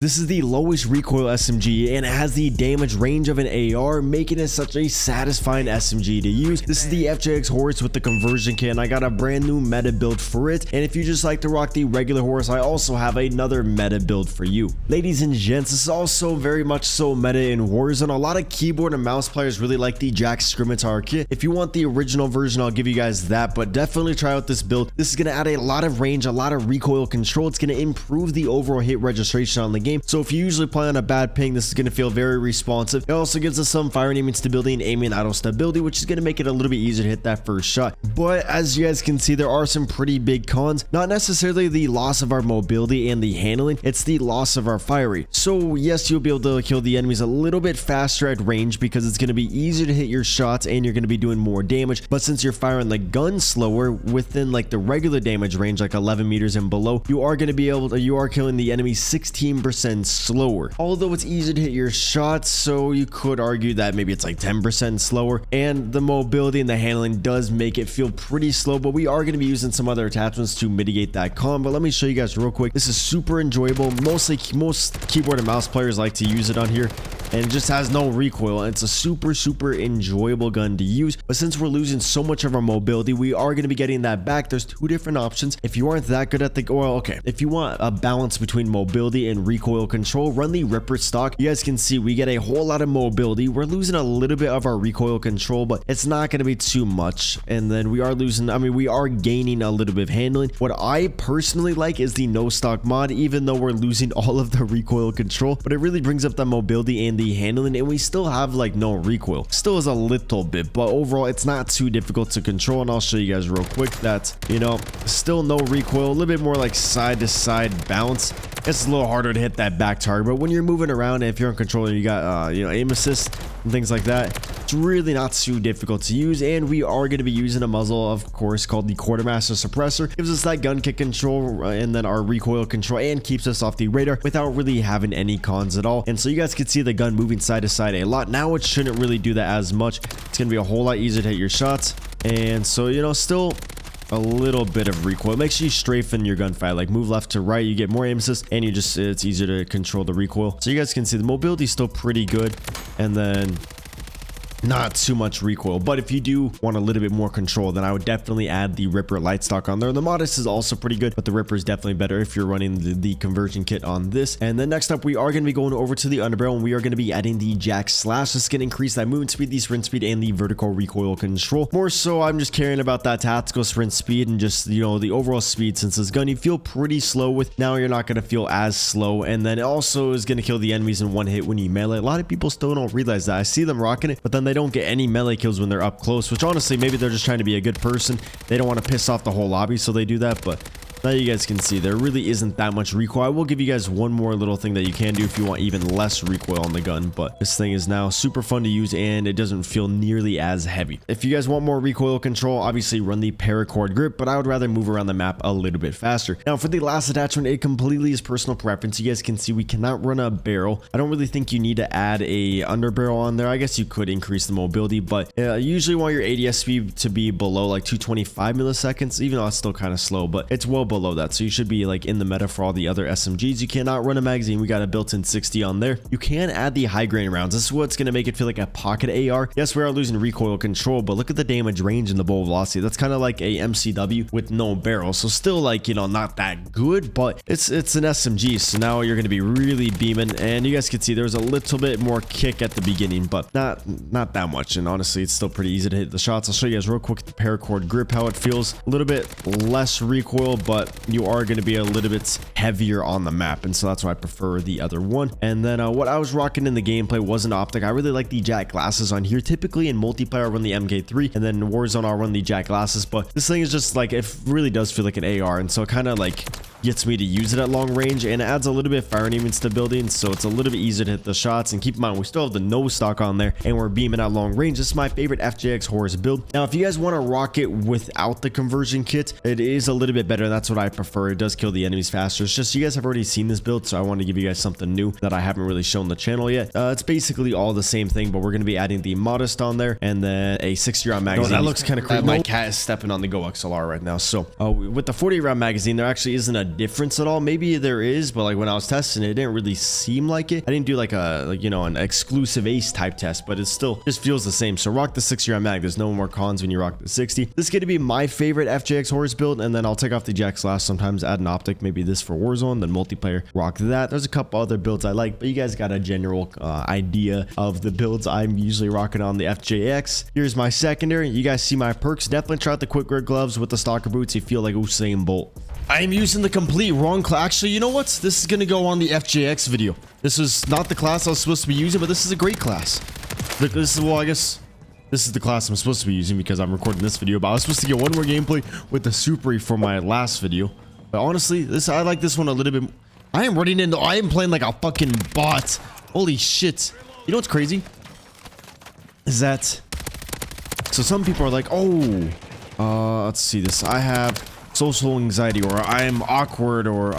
This is the lowest recoil SMG and it has the damage range of an AR, making it such a satisfying SMG to use. This is the FJX Horus with the conversion kit, and I got a brand new meta build for it. And if you just like to rock the regular Horus, I also have another meta build for you. Ladies and gents, this is also very much so meta in Warzone. A lot of keyboard and mouse players really like the Jack Scimitar kit. If you want the original version, I'll give you guys that, but definitely try out this build. This is going to add a lot of range, a lot of recoil control. It's going to improve the overall hit registration on the game. So if you usually play on a bad ping, this is going to feel very responsive. It also gives us some fire and aiming stability and aiming auto stability, which is going to make it a little bit easier to hit that first shot. But as you guys can see, there are some pretty big cons. Not necessarily the loss of our mobility and the handling, it's the loss of our fire rate. So yes, you'll be able to kill the enemies a little bit faster at range because it's going to be easier to hit your shots and you're going to be doing more damage. But since you're firing the gun slower within like the regular damage range, like 11 meters and below, you are going to be able to, you are killing the enemy 16% slower. Although it's easier to hit your shots, so you could argue that maybe it's like 10% slower, and the mobility and the handling does make it feel pretty slow, but we are going to be using some other attachments to mitigate that con. But let me show you guys real quick. This is super enjoyable. Most keyboard and mouse players like to use it on here, and it just has no recoil. It's a super enjoyable gun to use. But since we're losing so much of our mobility, we are going to be getting that back. There's two different options. If you aren't that good at the, well, okay, if you want a balance between mobility and recoil control, run the Ripper stock. You guys can see we get a whole lot of mobility. We're losing a little bit of our recoil control, but it's not going to be too much. And then we are losing, I mean, we are gaining a little bit of handling. What I personally like is the no stock mod, even though we're losing all of the recoil control, but it really brings up the mobility and the handling, and we still have like no recoil. Still is a little bit, but overall it's not too difficult to control. And I'll show you guys real quick that, you know, still no recoil, a little bit more like side to side bounce. It's a little harder to hit that back target, but when you're moving around and if you're on controller, you got you know, aim assist and things like that, it's really not too difficult to use. And we are going to be using a muzzle, of course, called the Quartermaster Suppressor. Gives us that gun kick control and then our recoil control, and keeps us off the radar without really having any cons at all. And so you guys can see the gun moving side to side a lot. Now it shouldn't really do that as much. It's going to be a whole lot easier to hit your shots. And so, you know, still a little bit of recoil. Make sure you strafen your gunfire, like move left to right, you get more aim assist, and you just, it's easier to control the recoil. So you guys can see the mobility is still pretty good, and then not too much recoil. But if you do want a little bit more control, then I would definitely add the Ripper light stock on there. The Modest is also pretty good, but the Ripper is definitely better if you're running the conversion kit on this. And then next up, we are going to be going over to the Underbarrel, and we are going to be adding the Jack Slash. This is going to increase that movement speed, the sprint speed, and the vertical recoil control. More so, I'm just caring about that tactical sprint speed and just, you know, the overall speed. Since this gun you feel pretty slow with, now you're not going to feel as slow. And then it also is going to kill the enemies in one hit when you melee. A lot of people still don't realize that. I see them rocking it, but then they don't get any melee kills when they're up close, which honestly, maybe they're just trying to be a good person. They don't want to piss off the whole lobby, so they do that. But now you guys can see there really isn't that much recoil. I will give you guys one more little thing that you can do if you want even less recoil on the gun, but this thing is now super fun to use and it doesn't feel nearly as heavy. If you guys want more recoil control, obviously run the paracord grip, but I would rather move around the map a little bit faster. Now for the last attachment, it completely is personal preference. You guys can see we cannot run a barrel. I don't really think you need to add a underbarrel on there. I guess you could increase the mobility, but usually want your ADS speed to be below like 225 milliseconds, even though it's still kind of slow, but it's well below that, so you should be like in the meta for all the other SMGs. You cannot run a magazine. We got a built-in 60 on there. You can add the high grain rounds. This is what's going to make it feel like a pocket AR. Yes, we are losing recoil control, but look at the damage range and the bullet velocity. That's kind of like a MCW with no barrel, so still like, you know, not that good, but it's an SMG, so now you're going to be really beaming. And you guys can see there's a little bit more kick at the beginning, but not that much. And honestly, it's still pretty easy to hit the shots. I'll show you guys real quick the paracord grip, how it feels. A little bit less recoil, but you are going to be a little bit heavier on the map, and so that's why I prefer the other one. And then what I was rocking in the gameplay was an optic. I really like the Jack glasses on here. Typically in multiplayer I run the MK3, and then in Warzone I'll run the Jack glasses, but this thing is just like, it really does feel like an AR, and so it kind of like gets me to use it at long range, and it adds a little bit of fire and aiming stability, and so it's a little bit easier to hit the shots. And keep in mind, we still have the no stock on there, and we're beaming at long range. This is my favorite FJX Horus build. Now if you guys want to rock it without the conversion kit, it is a little bit better. That's what I prefer. It does kill the enemies faster. It's just you guys have already seen this build, so I want to give you guys something new that I haven't really shown the channel yet. It's basically all the same thing, but we're going to be adding the Modest on there, and then a 60-round magazine. That looks kind of crazy. My cat is stepping on the Go XLR right now. So with the 40-round magazine, there actually isn't a difference at all. Maybe there is, but like when I was testing it, it didn't really seem like it. I didn't do like you know, an exclusive ace type test, but it still just feels the same. So rock the 60 mag. There's no more cons when you rock the 60. This is going to be my favorite FJX Horus build, and then I'll take off the Jack Slash sometimes, add an optic, maybe this for Warzone, then multiplayer, rock that. There's a couple other builds I like, but you guys got a general idea of the builds I'm usually rocking on the FJX. Here's my secondary. You guys see my perks. Definitely try out the quick grip gloves with the stalker boots. You feel like Usain Bolt. I am using the complete wrong class. Actually, you know what? This is going to go on the FJX video. This was not the class I was supposed to be using, but this is a great class. Look, this is, well, I guess this is the class I'm supposed to be using because I'm recording this video, but I was supposed to get one more gameplay with the Supri for my last video. But honestly, I like this one a little bit. I am playing like a fucking bot. Holy shit. You know what's crazy? Is that, so some people are like, oh, let's see this. I have social anxiety, or I'm awkward, or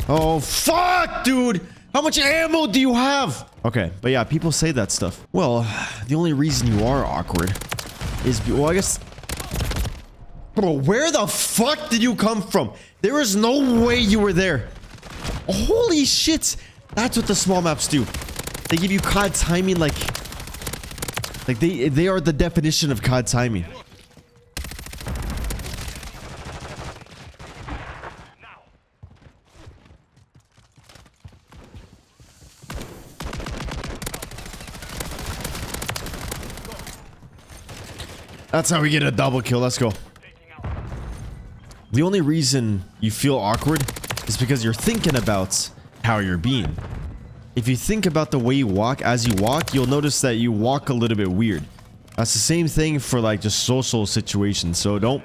oh, fuck, dude. How much ammo do you have? Okay, but yeah, people say that stuff. Well, the only reason you are awkward is, well, I guess, bro, where the fuck did you come from? There is no way you were there. Holy shit. That's what the small maps do. They give you COD timing, like they are the definition of COD timing. That's how we get a double kill. Let's go. The only reason you feel awkward is because you're thinking about how you're being. If you think about the way you walk as you walk, you'll notice that you walk a little bit weird. That's the same thing for like just social situations. So don't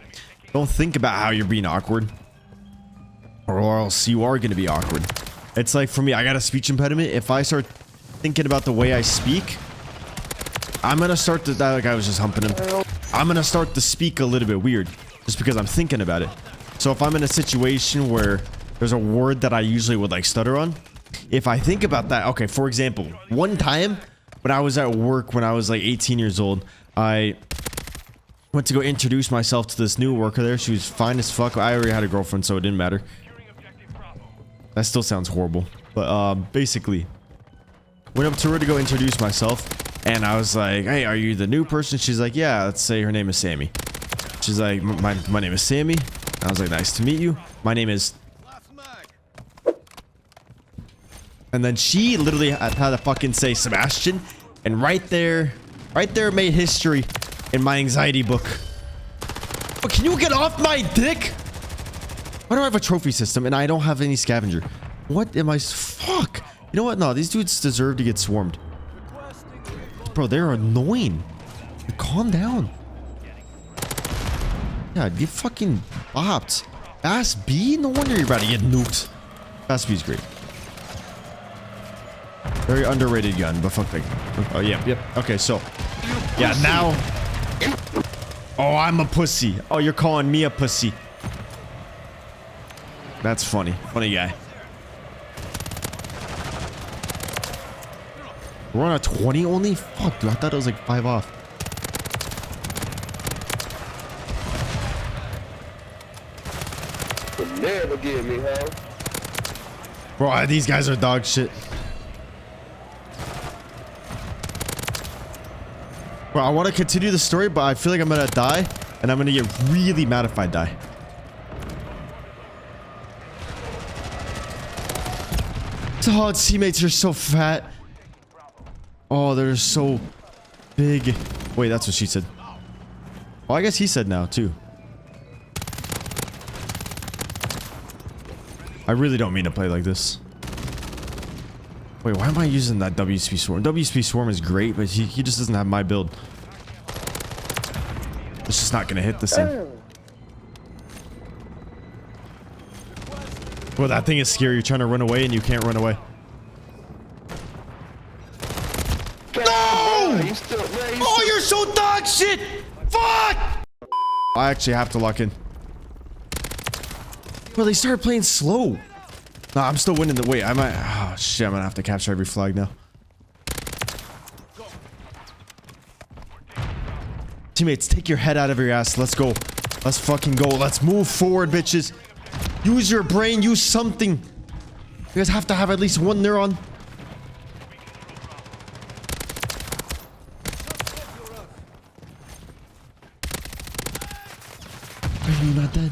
think about how you're being awkward, or else you are going to be awkward. It's like for me, I got a speech impediment. If I start thinking about the way I speak, I'm going to start to, that guy was just humping him. I'm going to start to speak a little bit weird just because I'm thinking about it. So if I'm in a situation where there's a word that I usually would like stutter on, if I think about that, okay, for example, one time when I was at work when I was like 18 years old, I went to go introduce myself to this new worker there. She was fine as fuck. I already had a girlfriend, so it didn't matter. That still sounds horrible. But basically, went up to her to go introduce myself. And I was like, hey, are you the new person? She's like, yeah, let's say her name is Sammy. She's like, my name is Sammy. I was like, nice to meet you. My name is... And then she literally had to fucking say Sebastian. And right there made history in my anxiety book. Oh, can you get off my dick? Why do I have a trophy system and I don't have any scavenger? What am I... Fuck. You know what? No, these dudes deserve to get swarmed. Bro, they're annoying. Calm down. Yeah, get fucking bopped. Bass B? No wonder you're about to get nuked. Bass B's great. Very underrated gun, but fuck that. Oh, yeah, yep. Okay, so. Yeah, now. Oh, I'm a pussy. Oh, you're calling me a pussy. That's funny. Funny guy. We're on a 20 only? Fuck, dude. I thought it was like 5 off. Could never give me hell. Bro, these guys are dog shit. Bro, I want to continue the story, but I feel like I'm gonna die, and I'm gonna get really mad if I die. Oh, teammates are so fat. Oh, they're so big. Wait, that's what she said. Well, I guess he said now, too. I really don't mean to play like this. Wait, why am I using that WSP Swarm? WSP Swarm is great, but he just doesn't have my build. It's just not gonna hit the same. Well, that thing is scary. You're trying to run away and you can't run away. No! Oh, you're so dog shit! Fuck! I actually have to lock in. Bro, they started playing slow. Nah, I'm still winning the... Wait, I might... Oh, shit, I'm gonna have to capture every flag now. Teammates, take your head out of your ass. Let's go. Let's fucking go. Let's move forward, bitches. Use your brain. Use something. You guys have to have at least one neuron. Are you not dead?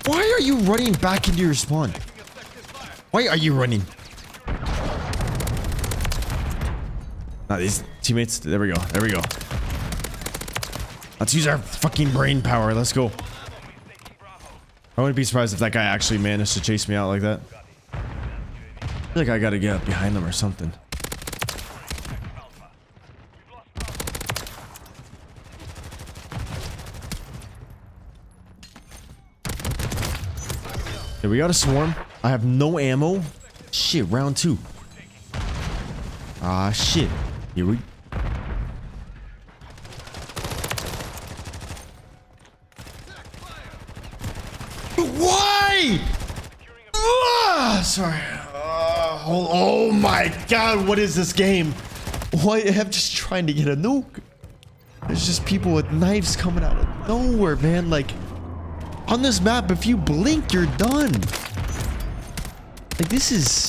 Why are you running back into your spawn? Why are you running? Nah, these teammates. There we go. There we go. Let's use our fucking brain power. Let's go. I wouldn't be surprised if that guy actually managed to chase me out like that. I feel like I gotta get up behind them or something. Okay, we got a swarm. I have no ammo. Shit, round 2. Ah, shit. Here we... Why? Ah, sorry. Oh my god, what is this game? Why? I'm just trying to get a nuke. There's just people with knives coming out of nowhere, man. Like, on this map, if you blink, you're done. Like, this is...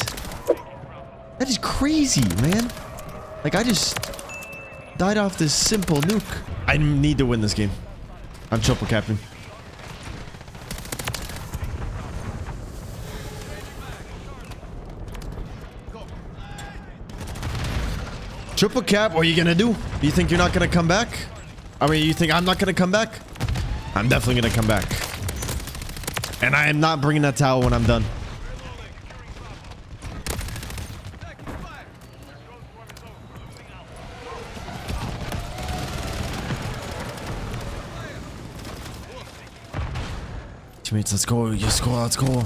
That is crazy, man. Like, I just died off this simple nuke. I need to win this game. I'm triple capping. Triple cap, what are you gonna do? You think you're not gonna come back? I mean, you think I'm not gonna come back? I'm definitely gonna come back. And I am not bringing that towel when I'm done. Teammates, let's go. Let's go. Let's go.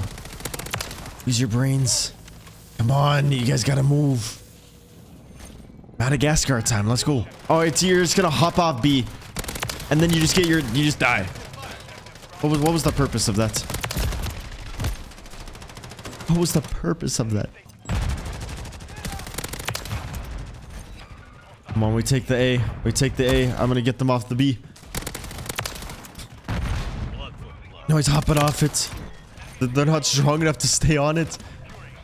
Use your brains. Come on, you guys gotta move. Madagascar time. Let's go. Oh, you're just gonna hop off B, and then you just get you just die. What was the purpose of that? What was the purpose of that? Come on, we take the A. We take the A. I'm gonna get them off the B. No, he's hopping off it. They're not strong enough to stay on it.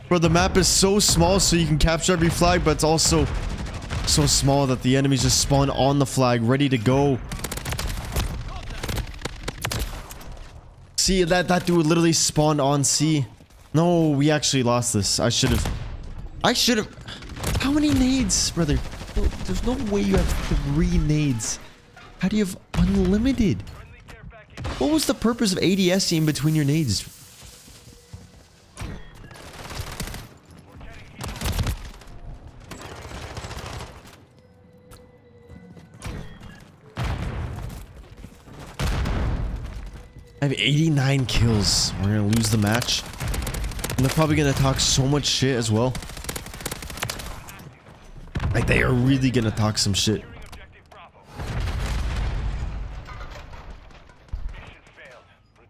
Bro, the map is so small so you can capture every flag, but it's also so small that the enemies just spawn on the flag, ready to go. See, that dude literally spawned on C. No, we actually lost this. I should have. How many nades, brother? There's no way you have 3 nades. How do you have unlimited? What was the purpose of ADSing between your nades? I have 89 kills. We're gonna lose the match. And they're probably gonna talk so much shit as well. Like, they are really gonna talk some shit.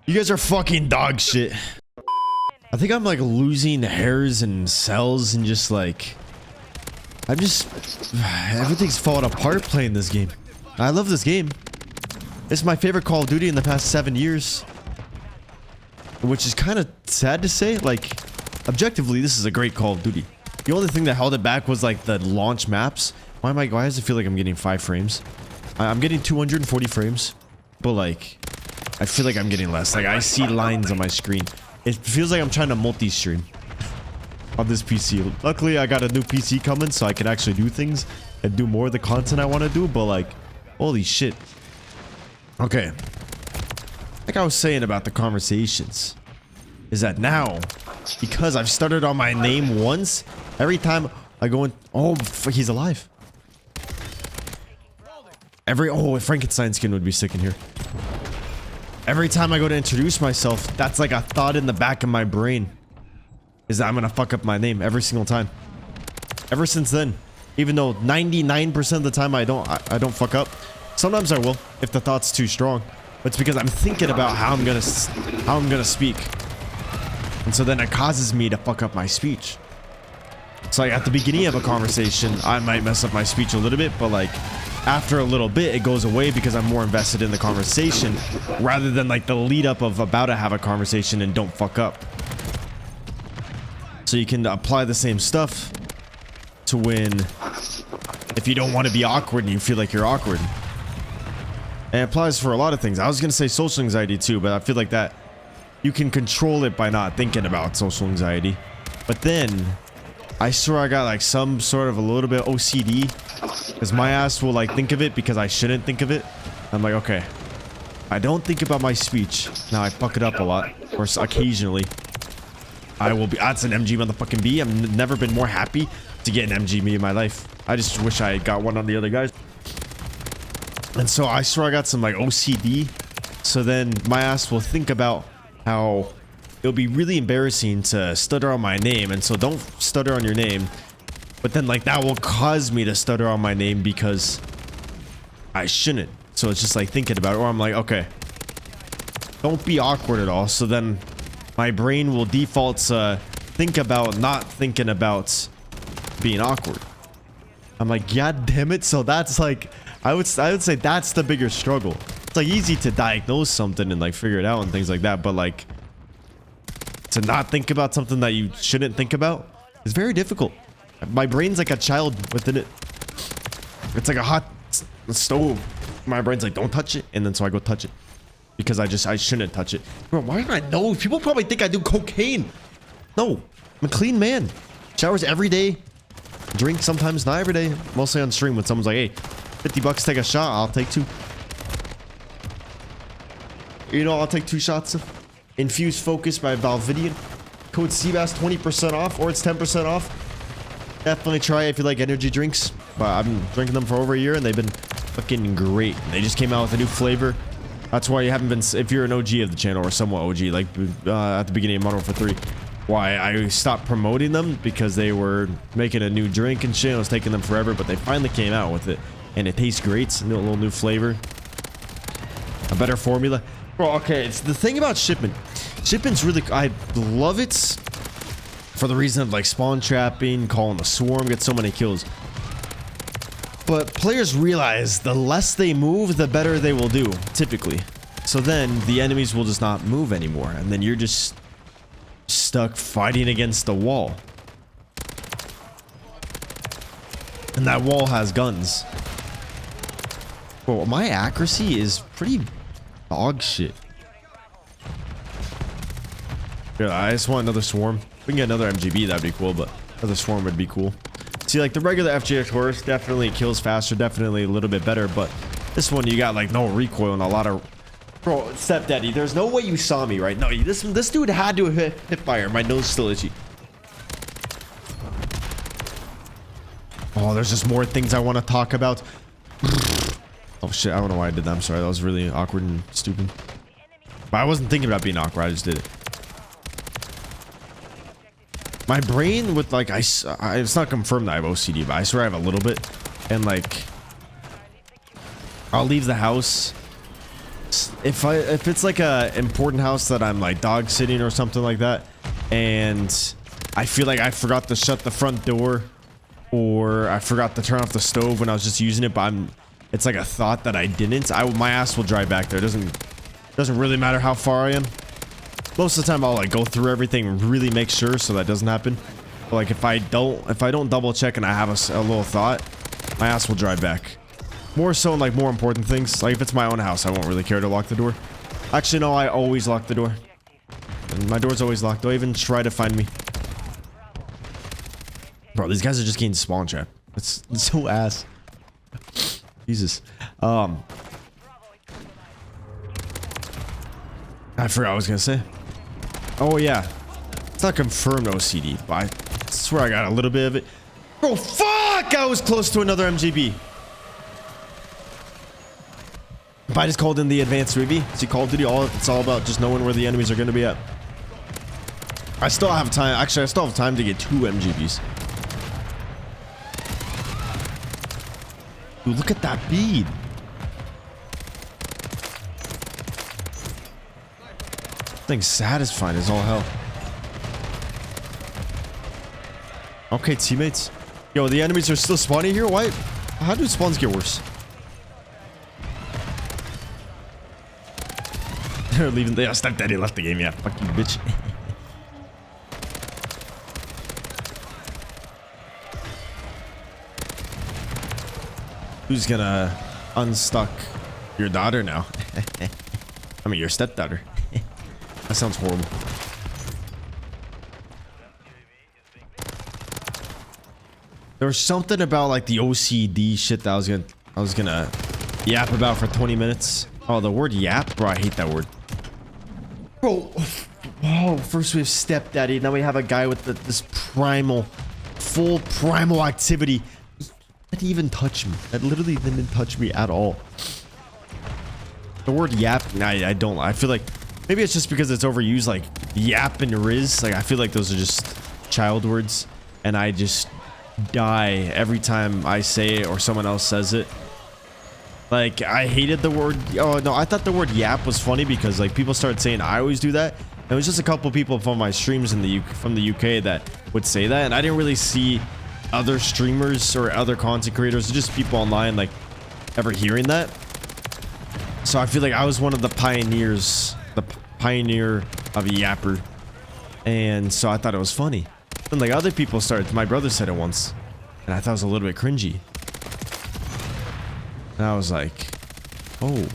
You guys are fucking dog shit. I think I'm like losing hairs and cells and just like... everything's falling apart playing this game. I love this game. It's my favorite Call of Duty in the past 7 years. Which is kind of sad to say. Like, objectively, this is a great Call of Duty. The only thing that held it back was like the launch maps. Why does it feel like I'm getting 5 frames? I'm getting 240 frames. But like, I feel like I'm getting less. Like, I see lines on my screen. It feels like I'm trying to multi-stream on this PC. Luckily, I got a new PC coming so I can actually do things and do more of the content I want to do. But like, holy shit. Okay, like I was saying about the conversations, is that now, because I've started on my name once, every time I go in, oh, he's alive. Oh, a Frankenstein skin would be sick in here. Every time I go to introduce myself, that's like a thought in the back of my brain, is that I'm gonna fuck up my name every single time. Ever since then, even though 99% of the time I don't fuck up. Sometimes I will, if the thought's too strong. But it's because I'm thinking about how I'm gonna speak. And so then it causes me to fuck up my speech. So like at the beginning of a conversation, I might mess up my speech a little bit, but like after a little bit, it goes away because I'm more invested in the conversation rather than like the lead up of about to have a conversation and don't fuck up. So you can apply the same stuff to when, if you don't want to be awkward and you feel like you're awkward. And it applies for a lot of things. I was going to say social anxiety too, but I feel like that you can control it by not thinking about social anxiety. But then I swear I got like some sort of a little bit OCD because my ass will like think of it because I shouldn't think of it. I'm like, okay, I don't think about my speech. Now I fuck it up a lot, or occasionally. I will be, that's an MG motherfucking B. I've never been more happy to get an MG me in my life. I just wish I got one on the other guys. And so I swear I got some like OCD. So then my ass will think about how it'll be really embarrassing to stutter on my name. And so don't stutter on your name. But then like that will cause me to stutter on my name because I shouldn't. So it's just like thinking about it. Or I'm like, okay, don't be awkward at all. So then my brain will default to think about not thinking about being awkward. I'm like, god damn it. So that's like, I would say that's the bigger struggle. It's like easy to diagnose something and like figure it out and things like that, but like to not think about something that you shouldn't think about is very difficult. My brain's like a child within it. It's like a hot stove. My brain's like, don't touch it, and then so I go touch it because I shouldn't touch it. Bro, why do I know? People probably think I do cocaine. No, I'm a clean man. Showers every day. Drink sometimes, not every day. Mostly on stream when someone's like, hey, 50 bucks, take a shot. I'll take 2. You know, I'll take 2 shots of Infused Focus by Valvidian. Code Cbass 20% off, or it's 10% off. Definitely try it if you like energy drinks. But I've been drinking them for over a year and they've been fucking great. They just came out with a new flavor. That's why you haven't been, if you're an OG of the channel or somewhat OG, like at the beginning of Modern Warfare 3. Why I stopped promoting them because they were making a new drink and shit. It was taking them forever, but they finally came out with it. And it tastes great. It's a little new flavor. A better formula. Bro, okay, it's the thing about shipment. Shipment's really, I love it for the reason of like spawn trapping, calling the swarm, get so many kills. But players realize the less they move, the better they will do, typically. So then the enemies will just not move anymore. And then you're just stuck fighting against the wall. And that wall has guns. Well, my accuracy is pretty dog shit. Yeah, I just want another swarm. If we can get another MGB, that'd be cool, but another swarm would be cool. See, like the regular FJX Horus definitely kills faster, definitely a little bit better, but this one you got like no recoil and a lot of... Bro, Stepdaddy, there's no way you saw me, right? No, this dude had to hit fire. My nose is still itchy. Oh, there's just more things I want to talk about. Oh shit, I don't know why I did that. I'm sorry, that was really awkward and stupid. But I wasn't thinking about being awkward, I just did it. My brain with like, it's not confirmed that I have OCD, but I swear I have a little bit. And like, I'll leave the house. If it's like a important house that I'm like dog sitting or something like that, and I feel like I forgot to shut the front door, or I forgot to turn off the stove when I was just using it, but it's like a thought that I didn't. My ass will drive back there. It doesn't really matter how far I am. Most of the time I'll like go through everything and really make sure so that doesn't happen. But like if I don't double check and I have a little thought, my ass will drive back. More so in like more important things. Like if it's my own house, I won't really care to lock the door. Actually, no, I always lock the door. And my door's always locked. Don't even try to find me. Bro, these guys are just getting spawn trapped. It's so ass. Jesus. I forgot what I was gonna say. Oh yeah. It's not confirmed OCD, but I swear I got a little bit of it. Bro, fuck! I was close to another MGB. If I just called in the advanced review, see Call of Duty, it's all about just knowing where the enemies are going to be at. I still have time. Actually, I still have time to get 2 MGBs. Dude, look at that bead. This thing's satisfying as all hell. Okay, teammates. Yo, the enemies are still spawning here. Why? How do spawns get worse? They're leaving. They Stepdaddy left the game. Yeah, fuck you, bitch. Who's gonna unstuck your daughter now? I mean, your stepdaughter. That sounds horrible. There was something about like the OCD shit that I was gonna yap about for 20 minutes. Oh, the word yap, bro. I hate that word. Bro, oh, first we have stepdaddy. Now we have a guy with this full primal activity. That didn't even touch me. That literally didn't touch me at all. The word yap, I don't. I feel like maybe it's just because it's overused, like yap and riz. Like I feel like those are just child words, and I just die every time I say it or someone else says it. Like I hated the word. Oh no, I thought the word yap was funny because like people started saying I always do that. It was just a couple people from my streams from the UK that would say that, and I didn't really see other streamers or other content creators, just people online, like ever hearing that. So I feel like I was one of the pioneers, the pioneer of a yapper, and so I thought it was funny. And like other people started. My brother said it once, and I thought it was a little bit cringy. And I was like, oh,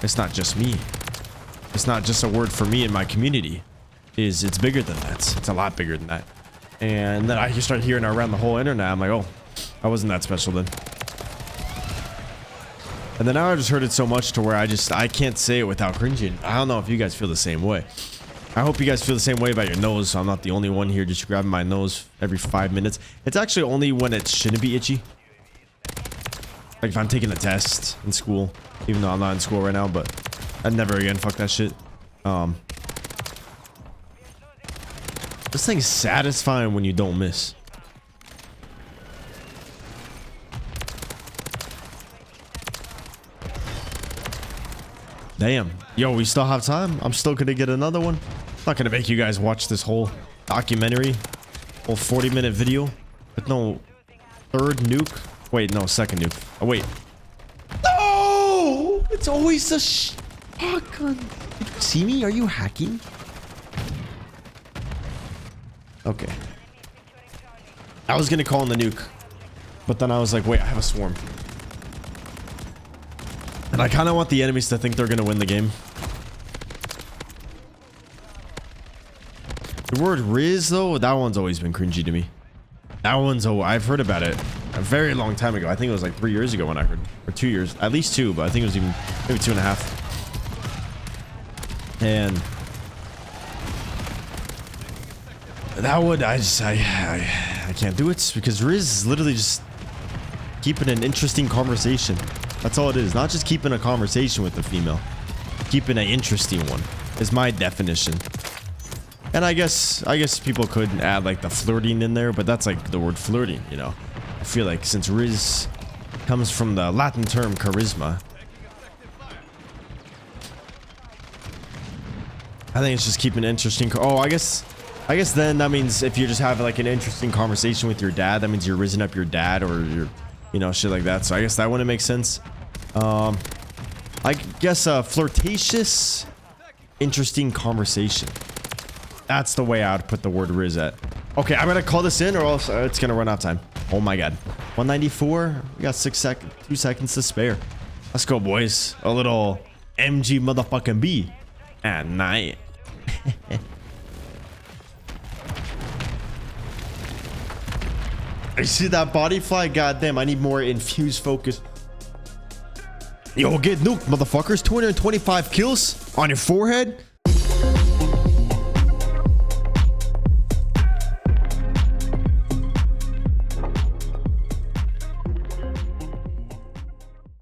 it's not just me. It's not just a word for me in my community. It's bigger than that. It's a lot bigger than that. And then I just started hearing it around the whole internet. I'm like, oh, I wasn't that special then. And then now I just heard it so much to where I can't say it without cringing. I don't know if you guys feel the same way. I hope you guys feel the same way about your nose, so I'm not the only one here just grabbing my nose every 5 minutes. It's actually only when it shouldn't be itchy. Like if I'm taking a test in school, even though I'm not in school right now, but I'd never again, fuck that shit. This thing's satisfying when you don't miss. Damn. Yo, we still have time. I'm still gonna get another one. I'm not gonna make you guys watch this whole documentary, whole 40-minute video with no third nuke. Wait, no, second nuke. Oh, wait. No! It's always a shotgun. Did you see me? Are you hacking? Okay. I was gonna call in the nuke, but then I was like, wait, I have a swarm. And I kind of want the enemies to think they're gonna win the game. The word riz, though, that one's always been cringy to me. That one's, oh, I've heard about it a very long time ago. I think it was like 3 years ago when I heard, or 2 years, at least 2, but I think it was even maybe 2.5. And that would, I can't do it because riz is literally just keeping an interesting conversation. That's all it is. Not just keeping a conversation with the female. Keeping an interesting one is my definition. And I guess people could add like the flirting in there, but that's like the word flirting, you know. I feel like since riz comes from the Latin term charisma, I think it's just keeping an interesting. Oh, I guess then that means if you just have like an interesting conversation with your dad, that means you're rizzing up your dad or your, you know, shit like that. So I guess that wouldn't make sense. I guess a flirtatious, interesting conversation. That's the way I would put the word riz at. Okay, I'm gonna call this in or else it's gonna run out of time. Oh my god. 194. We got 2 seconds to spare. Let's go, boys. A little MG motherfucking B at night. I see that body fly. Goddamn, I need more infused focus. Yo, get nuked, motherfuckers. 225 kills on your forehead.